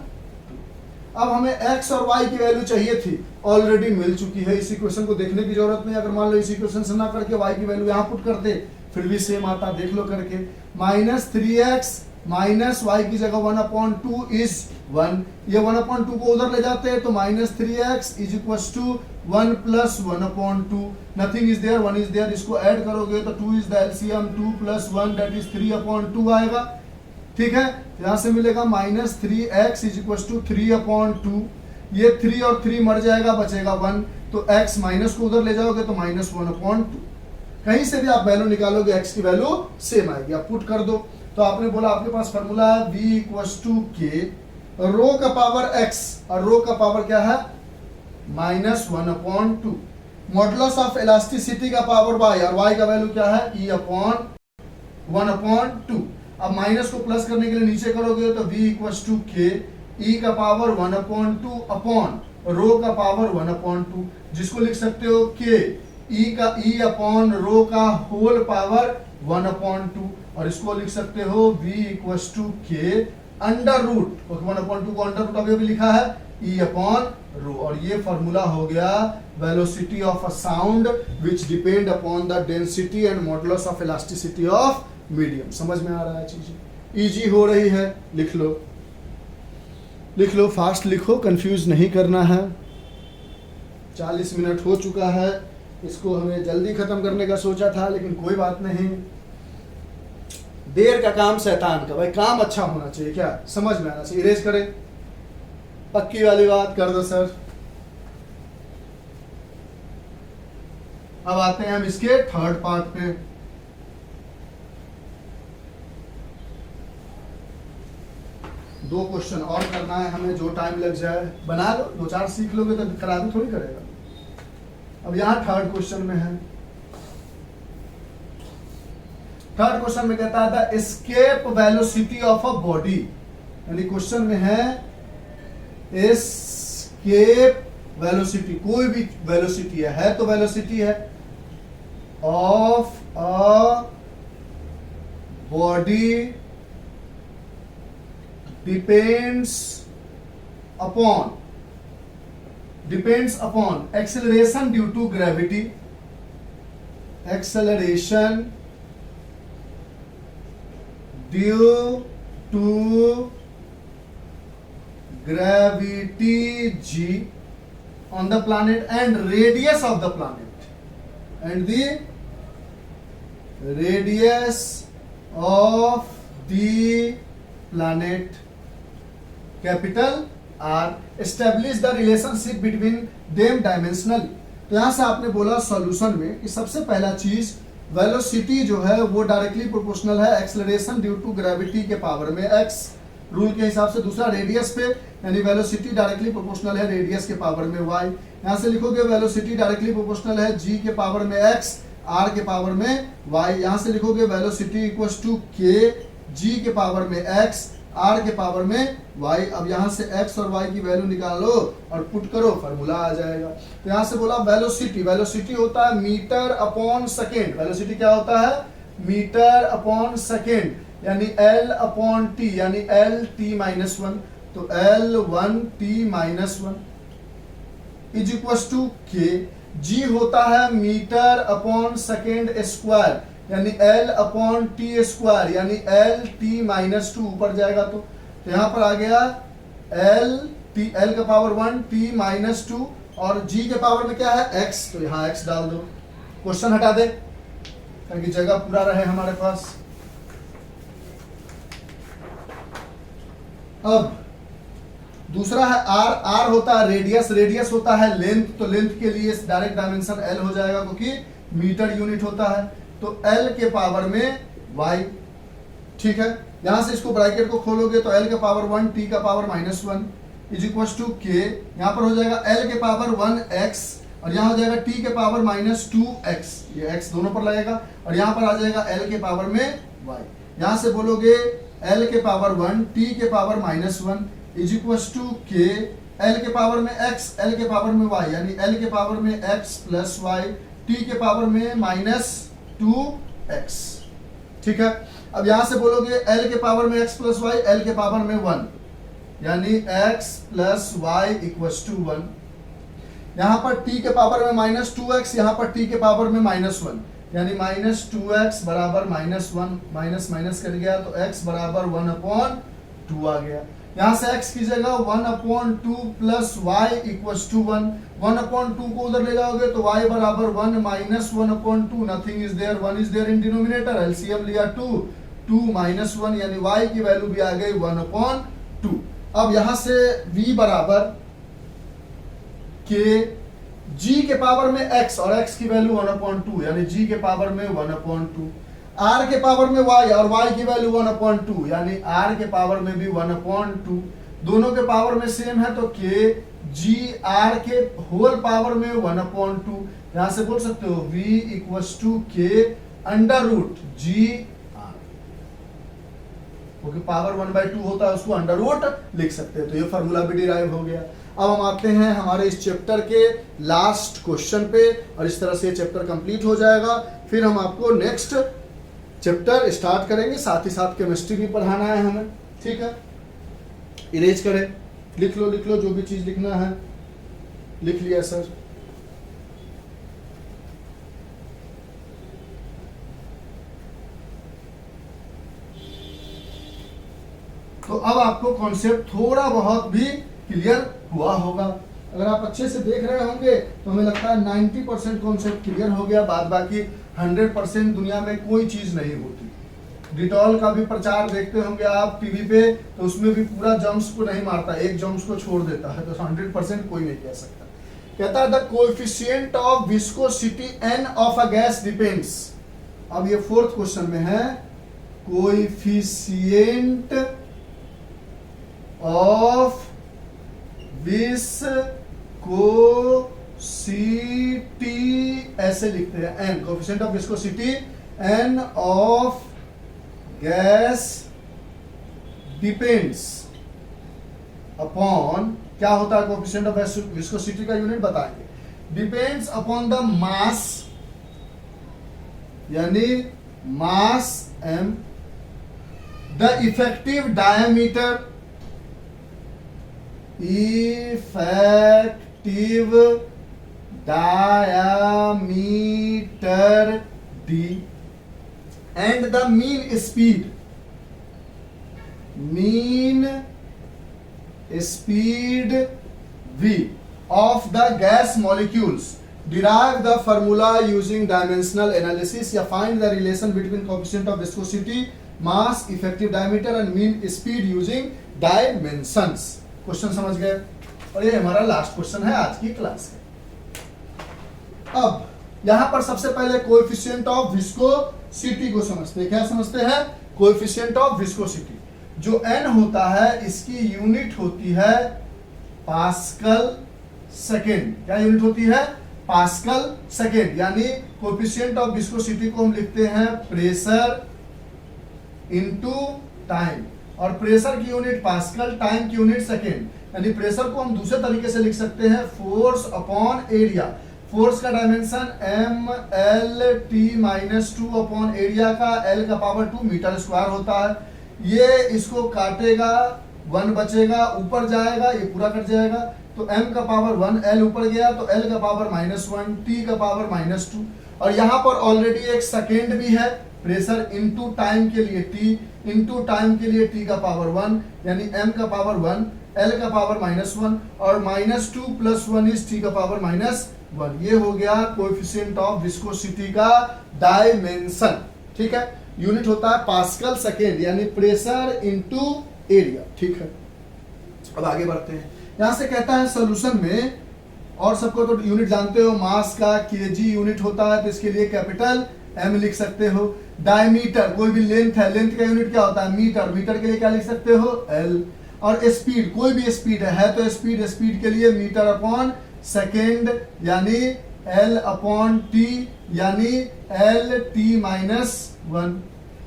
अब हमें x और y की वैल्यू चाहिए थी, ऑलरेडी मिल चुकी है, इस इक्वेशन को देखने की जरूरत नहीं। अगर मान लो इस इक्वेशन से ना करके y की वैल्यू यहाँ पुट करते फिर भी सेम आता, देख लो करके, -3x माइनस y की जगह 1/2 इज 1, ये 1/2 को उधर ले जाते हैं तो -3x is equal to 1 plus 1/2, nothing is there, 1 is there, इसको ऐड करोगे तो 2 इज द एलसीएम, 2 प्लस 1 दैट इज 3/2 आएगा, ठीक है। यहाँ से मिलेगा -3x इज इक्वल टू 3/2, ये 3 और 3 मर जाएगा, बचेगा 1, तो x माइनस को उधर ले जाओगे तो -1/2, कहीं से भी आप वैल्यू निकालोगे x की वैल्यू सेम आएगी, आप पुट कर दो। तो आपने बोला आपके पास फॉर्मूला है v equal to k, rho का पावर x और रो का पावर क्या है -1/2, मॉडुलस ऑफ इलास्टिसिटी का पावर y और y का वैल्यू क्या है e/1/2। अब माइनस को प्लस करने के लिए नीचे करोगे तो v equal to k, e का पावर 1/2 अपॉन रो का पावर 1/2, जिसको लिख सकते हो k e अपॉन रो का होल पावर 1/2। और इसको लिख सकते हो v इक्वस टू के अंडर रूट, क्योंकि 1/2 को अंडर रूट अभी भी लिखा है e अपॉन रो, और ये फॉर्मूला हो गया velocity of a sound which depend upon the density and modulus of elasticity of medium. समझ में आ रहा है चीजें, इजी हो रही है, लिख लो लिख लो, फास्ट लिखो, कंफ्यूज नहीं करना है। 40 मिनट हो चुका है, इसको हमें जल्दी खत्म करने का सोचा था, लेकिन कोई बात नहीं, देर का काम शैतान का, भाई काम अच्छा होना चाहिए, क्या समझ में आना चाहिए। इरेज करें, पक्की वाली बात कर दो सर। अब आते हैं हम इसके थर्ड पार्ट पे। दो क्वेश्चन और करना है हमें, जो टाइम लग जाए बना लो, 2-4 सीख लोगे तो खराबी थोड़ी करेगा। अब यहां थर्ड क्वेश्चन में है, थर्ड क्वेश्चन में कहता है the escape velocity of a body, यानी क्वेश्चन में है एस्केप वेलोसिटी, कोई भी वेलोसिटी है तो वेलोसिटी है, of a body depends upon acceleration due to gravity, acceleration due to gravity g on the planet and radius of the planet, and the radius of the planet capital R, establish the relationship between them dimensionally। तो यहां से आपने बोला solution में कि सबसे पहला चीज वेलोसिटी जो है वो डायरेक्टली प्रोपोर्शनल है एक्सेलरेशन ड्यू टू ग्रेविटी के पावर में x रूल के हिसाब से। दूसरा रेडियस पे, यानी वेलोसिटी डायरेक्टली प्रोपोर्शनल है रेडियस के पावर में y। यहां से लिखोगे वेलोसिटी डायरेक्टली प्रोपोर्शनल है g के पावर में x, r के पावर में y। यहां से लिखोगे velocity equals to k g के पावर में x, r के पावर में y। अब यहां से x और y की वैल्यू निकालो और पुट करो, फार्मूला आ जाएगा। तो यहां से बोला वेलोसिटी होता है मीटर अपॉन सेकेंड। वेलोसिटी क्या होता है? मीटर अपॉन सेकेंड, यानी L अपॉन टी, यानी L t माइनस 1, तो L1 t minus 1 is equal to K। G होता है मीटर अपॉन सेकेंड स्क्वायर, यानी L अपॉन टी स्क्वायर, यानी L t माइनस 2 ऊपर जाएगा तो यहाँ पर आ गया L का पावर 1 t माइनस 2, और G के पावर में क्या है x, तो यहाँ x डाल दो, क्वेश्चन हटा दे ताकि जगह पूरा रहे हमारे पास। अब दूसरा है r होता है रेडियस होता है लेंथ, तो लेंथ के लिए डायरेक्ट डायमेंशन L हो जाएगा क्योंकि मीटर यूनिट होता है, तो L के पावर में y। ठीक है, यहां से इसको ब्रैकेट को खोलोगे तो L के पावर 1 t का power minus 1 is equal to K। यहाँ पर हो जाएगा L के पावर 1x और यहाँ हो जाएगा t के पावर माइनस 2x, ये x दोनों पर लगेगा, और यहाँ पर आ जाएगा L के पावर में y। यहाँ से बोलोगे L के पावर 1 t के power minus 1 is equal to K, L के पावर में x, L के पावर में y, यानी L के पावर में x प्लस y, t के पावर में माइनस 2x। ठीक है, अब यहां से बोलोगे L के पावर में x प्लस y, L के पावर में 1, यानी x plus y equal to 1। यहाँ पर t के पावर में माइनस 2x, यहाँ पर t के पावर में माइनस 1, यानी माइनस 2x बराबर माइनस 1, माइनस माइनस कर गया तो x बराबर 1/2 आ गया। यहाँ से x की जगह 1/2 प्लस y इक्वल्स टू 1, 1/2 को उधर ले जाओगे तो y बराबर 1 minus 1/2, nothing is there, 1 is there in denominator, LCM लिया 2 माइनस 1, यानी y की वैल्यू भी आ गई 1/2। अब यहाँ से v बराबर k, g के पावर में x और x की वैल्यू 1/2, यानी g के पावर में 1/2, r के पावर में y और y की वैल्यू 1/2, यानी r के पावर में भी 1/2, दोनों के पावर में सेम है तो k g r के होल पावर में 1/2। यहां से बोल सकते हो v equals to k under root g r, क्योंकि पावर 1/2 होता है उसको अंडर रूट लिख सकते हैं, तो ये फार्मूला भी डिराइव हो गया। अब हम आते हैं हमारे इस चैप्टर के लास्ट क्वेश्चन पे, और इस तरह से ये चैप्टर कंप्लीट हो जाएगा। फिर हम आपको नेक्स्ट चैप्टर स्टार्ट करेंगे, साथ ही साथ केमिस्ट्री भी पढ़ाना है हमें, ठीक है। इरेज करें, लिख लो जो भी चीज लिखना है, लिख लिया सर। तो अब आपको कॉन्सेप्ट थोड़ा बहुत भी क्लियर हुआ होगा। अगर आप अच्छे से देख रहे होंगे तो हमें लगता है 90% कॉन्सेप्ट क्लियर हो गया। बाद बाकी 100% दुनिया में कोई चीज नहीं होती। डिटॉल का भी प्रचार देखते होंगे आप टीवी पे, तो उसमें भी पूरा जर्म्स को नहीं मारता, एक जर्म्स को छोड़ देता है, तो 100% कोई नहीं कह सकता। कहता है the coefficient of viscosity N of a gas depends. अब ये 4th क्वेश्चन में है, कोएफिशिएंट ऑफ विस्कोसिटी, ऐसे लिखते हैं N, coefficient of viscosity N of gas depends upon, क्या होता है कोएफिशिएंट ऑफ विस्कोसिटी का यूनिट बताएंगे, डिपेंड्स अपॉन द मास, यानी mass m, the effective diameter, effective diameter d, and the mean speed v of the gas molecules. Derive the formula using dimensional analysis या find the relation between coefficient of viscosity, mass, effective diameter and mean speed using dimensions. Question समझ गए? और ये हमारा last question है आज की class का। अब यहां पर सबसे पहले कोएफिशिएंट ऑफ विस्कोसिटी को समझते हैं। क्या समझते हैं? Coefficient of viscosity. जो n होता है इसकी यूनिट होती है पास्कल सेकेंड। क्या यूनिट होती है? Pascal second. यानी कोएफिशिएंट ऑफ विस्कोसिटी को हम लिखते हैं प्रेशर इनटू टाइम, और प्रेशर की यूनिट पास्कल, टाइम की यूनिट सेकेंड। यानी प्रेशर को हम दूसरे तरीके से लिख सकते हैं फोर्स अपॉन एरिया। फोर्स का डायमेंशन mL/t-2 अपॉन एरिया का L का पावर 2 मीटर स्क्वायर होता है। ये इसको काटेगा, 1 बचेगा, ऊपर जाएगा, ये पूरा कट जाएगा, तो m का पावर 1, L ऊपर गया तो L का पावर -1, t का पावर -2। और यहाँ पर ऑलरेडी एक सेकेंड भी है, प्रेशर इनटू टाइम के लिए t, इनटू टाइम के लिए t का पावर 1, यानी m का पावर 1, L का पावर -1 और -2 + 1 इज t का पावर -1। ये हो गया कोएफिशिएंट ऑफ विस्कोसिटी का डायमेंशन। ठीक है, यूनिट होता है पास्कल सेकेंड, यानी प्रेशर इनटू एरिया। ठीक है, अब आगे बढ़ते हैं। यहां से कहता है सॉल्यूशन में, और सबको तो यूनिट जानते हो, मास का केजी यूनिट होता है, तो इसके लिए कैपिटल M लिख सकते हो। डायमीटर, कोई भी लेंथ है, लेंथ का यूनिट क्या होता है? मीटर। मीटर के लिए क्या लिख सकते हो? L। और स्पीड, कोई भी स्पीड है तो स्पीड के लिए मीटर अपॉन सेकेंड, यानी L अपॉन T, यानी L/t-1।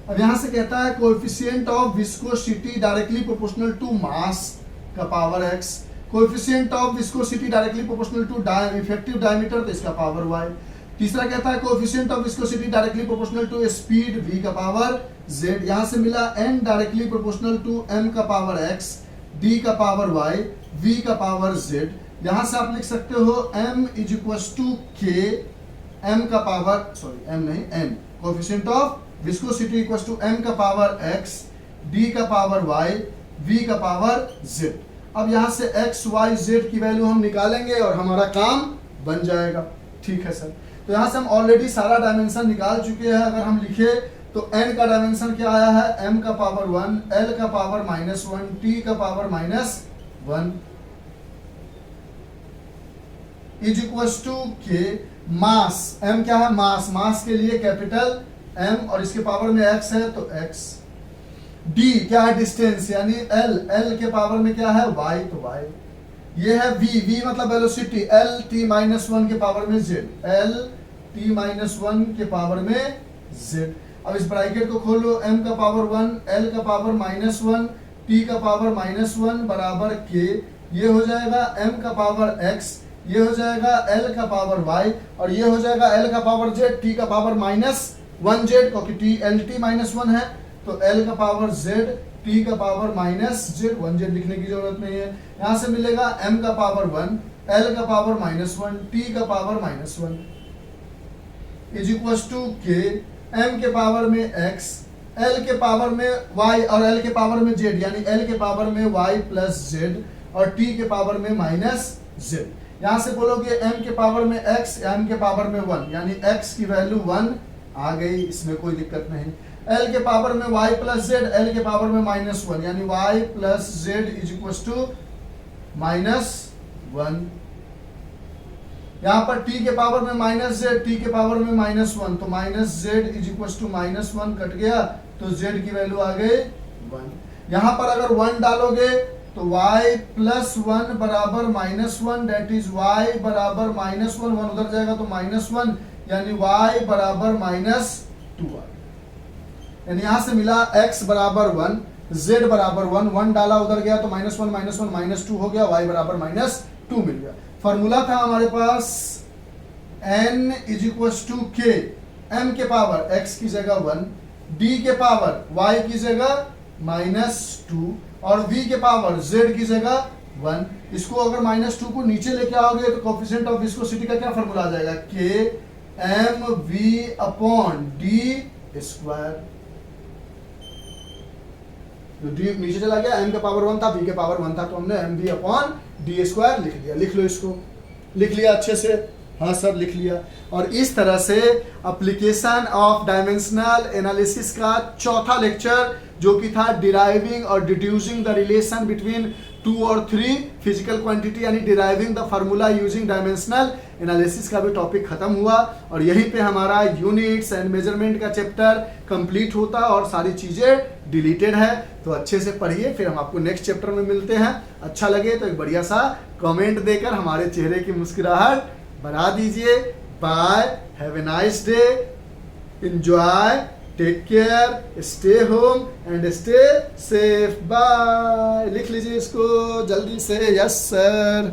अब यहां से कहता है coefficient of viscosity directly proportional to mass का power x, coefficient of viscosity directly proportional to effective diameter, तो इसका पावर y। तीसरा कहता है coefficient of viscosity directly proportional to speed v का पावर z। यहां से मिला n directly proportional to m का पावर x, d का पावर y, v का पावर z। यहां से आप लिख सकते हो m = k, m का पावर, सॉरी m नहीं, m, coefficient of viscosity = m का पावर x, d का पावर y, v का पावर z। अब यहां से x, y, z की वैल्यू हम निकालेंगे और हमारा काम बन जाएगा। ठीक है सर, तो यहां से हम ऑलरेडी सारा डायमेंशन निकाल चुके हैं। अगर हम लिखे तो n का डायमेंशन क्या आया है? m का पावर 1, L का पावर -1, t का पावर -1 = k। मास, m क्या है? मास। मास के लिए कैपिटल M और इसके पावर में x है तो x। d क्या है? डिस्टेंस, यानी L के पावर में क्या है? y, तो y। ये है v मतलब वेलोसिटी, L/t-1 के पावर में z, L/t-1 के पावर में z। अब इस ब्रैकेट को खोलो, m का पावर 1, L का पावर -1, t का पावर -1 बराबर k। ये हो जाएगा m का पावर x, ये हो जाएगा L का पावर y, और ये हो जाएगा L का पावर z, t का पावर -1। 1 जेड, क्योंकि टी एल टी माइनस 1 है तो एल का पावर जेड, टी का पावर माइनस जेड, 1 जेड लिखने की जरूरत नहीं है। यहां से मिलेगा m का पावर 1, l का पावर -1, t का पावर -1 इज इक्वल टू के, m के पावर में x, l के पावर में y और l के पावर में z, यानी l के पावर में y प्लस z और t के पावर में माइनस z। यहां से बोलोगे m के पावर में x, m के पावर में 1, यानी x की वैल्यू 1 आ गई, इसमें कोई दिक्कत नहीं। l के पावर में y प्लस z, l के पावर में -1, यानी y plus z is equal to -1। यहाँ पर t के पावर में -z, t के पावर में -1, तो -z is equal to -1 cut गया, तो z की वैल्यू आ गई 1। यहाँ पर अगर 1 डालोगे तो y प्लस 1 बराबर -1, दैट इज y बराबर -1, 1 उधर जाएगा तो -1, यानी y बराबर -2। यानी यहां से मिला x बराबर 1, z बराबर 1, 1 डाला उधर गया तो -1 -2 हो गया, y बराबर -2 मिल गया। फॉर्मूला था हमारे पास n इज इक्वल टू के, m के पावर x की जगह 1, d के पावर y की जगह -2 और v के पावर z की जगह 1। इसको अगर -2 को नीचे लेके आओगे तो कोएफिशिएंट ऑफ विस्कोसिटी का क्या फॉर्मूला आ जाएगा, k mv upon d square. तो डी नीचे चला गया, m का पावर 1 था, v के पावर 1 था, तो हमने mv अपॉन डी स्क्वायर लिख लिया। लिख लो इसको, लिख लिया अच्छे से, हाँ सर लिख लिया। और इस तरह से एप्लीकेशन ऑफ डायमेंशनल एनालिसिस का चौथा लेक्चर जो कि था डिराइविंग और डिड्यूसिंग द रिलेशन बिटवीन 2 और 3 फिजिकल क्वांटिटी, यानी deriving the formula using dimensional analysis का भी टॉपिक खत्म हुआ। और यहीं पे हमारा यूनिट्स एंड मेजरमेंट का चैप्टर कंप्लीट होता और सारी चीजें डिलीटेड है। तो अच्छे से पढ़िए, फिर हम आपको नेक्स्ट चैप्टर में मिलते हैं। अच्छा लगे तो एक बढ़िया सा कमेंट देकर हमारे चेहरे की मुस्कुराहट बढ़ा दीजिए। Bye, have a nice day, enjoy, take care, stay home and stay safe. Bye. लिख लीजिए इसको जल्दी से, यस सर।